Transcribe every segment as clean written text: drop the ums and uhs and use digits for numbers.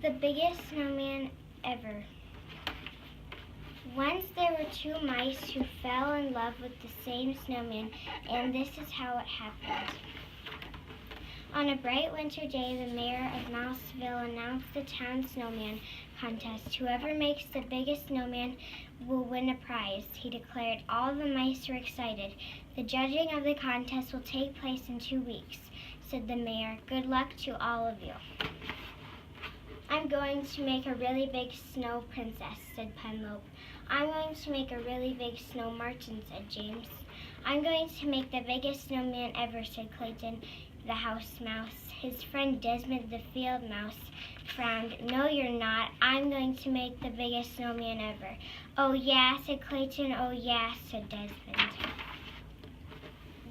The biggest snowman ever. Once there were two mice who fell in love with the same snowman, and this is how it happened. On a bright winter day, the mayor of Mouseville announced the town snowman contest. Whoever makes the biggest snowman will win a prize, he declared. All the mice were excited. The judging of the contest will take place in 2 weeks, said the mayor. Good luck to all of you. I'm going to make a really big snow princess, said Penelope. I'm going to make a really big snow martin, said James. I'm going to make the biggest snowman ever, said Clayton, the house mouse. His friend Desmond, the field mouse, frowned. No, you're not. I'm going to make the biggest snowman ever. Oh, yeah, said Clayton. Oh, yeah, said Desmond.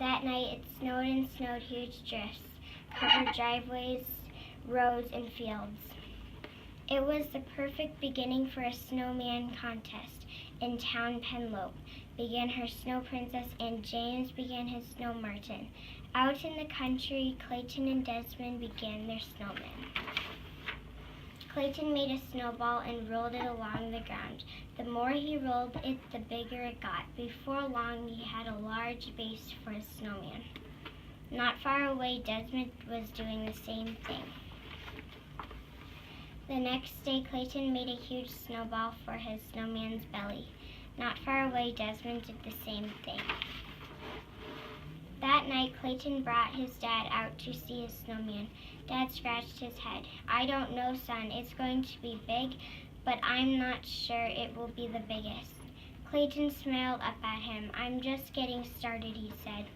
That night it snowed and snowed. Huge drifts covered driveways, roads, and fields. It was the perfect beginning for a snowman contest. In town, Penelope began her snow princess and James began his snow martin. Out in the country, Clayton and Desmond began their snowman. Clayton made a snowball and rolled it along the ground. The more he rolled it, the bigger it got. Before long, he had a large base for a snowman. Not far away, Desmond was doing the same thing. The next day, Clayton made a huge snowball for his snowman's belly. Not far away, Desmond did the same thing. That night, Clayton brought his dad out to see his snowman. Dad scratched his head. I don't know, son. It's going to be big, but I'm not sure it will be the biggest. Clayton smiled up at him. I'm just getting started, he said.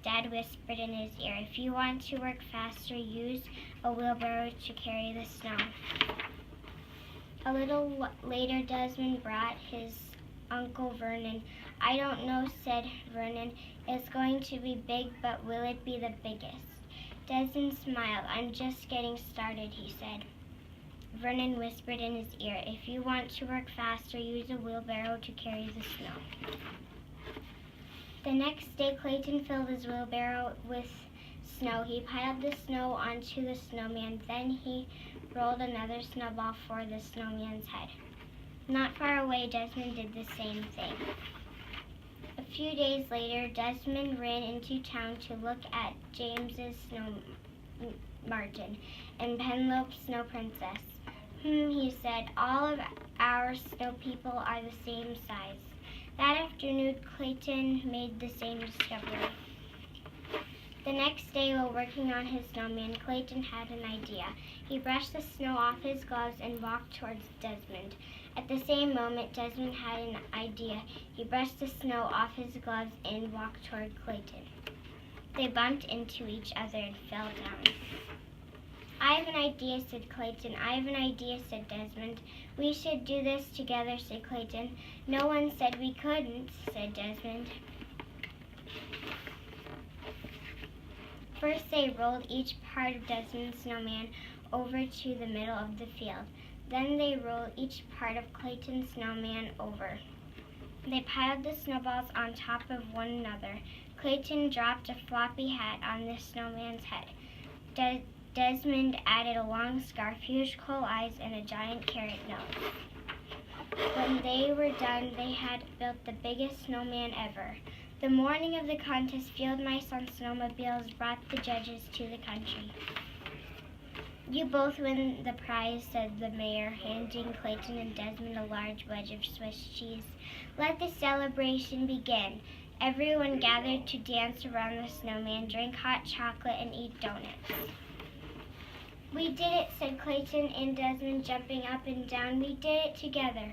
Dad whispered in his ear, if you want to work faster, use a wheelbarrow to carry the snow. A little later, Desmond brought his Uncle Vernon. I don't know, said Vernon. It's going to be big, but will it be the biggest? Desmond smiled. I'm just getting started, he said. Vernon whispered in his ear, if you want to work faster, use a wheelbarrow to carry the snow. The next day, Clayton filled his wheelbarrow with snow. He piled the snow onto the snowman. Then he rolled another snowball for the snowman's head. Not far away, Desmond did the same thing. A few days later, Desmond ran into town to look at James's snow martin and Penelope's snow princess. He said, all of our snow people are the same size. That afternoon, Clayton made the same discovery. The next day, while working on his snowman, Clayton had an idea. He brushed the snow off his gloves and walked towards Desmond. At the same moment, Desmond had an idea. He brushed the snow off his gloves and walked toward Clayton. They bumped into each other and fell down. I have an idea, said Clayton. I have an idea, said Desmond. We should do this together, said Clayton. No one said we couldn't, said Desmond. First, they rolled each part of Desmond's snowman over to the middle of the field. Then they rolled each part of Clayton's snowman over. They piled the snowballs on top of one another. Clayton dropped a floppy hat on the snowman's head. Desmond added a long scarf, huge coal eyes, and a giant carrot nose. When they were done, they had built the biggest snowman ever. The morning of the contest, field mice on snowmobiles brought the judges to the country. You both win the prize, said the mayor, handing Clayton and Desmond a large wedge of Swiss cheese. Let the celebration begin. Everyone gathered to dance around the snowman, drink hot chocolate, and eat donuts. We did it, said Clayton and Desmond, jumping up and down. We did it together.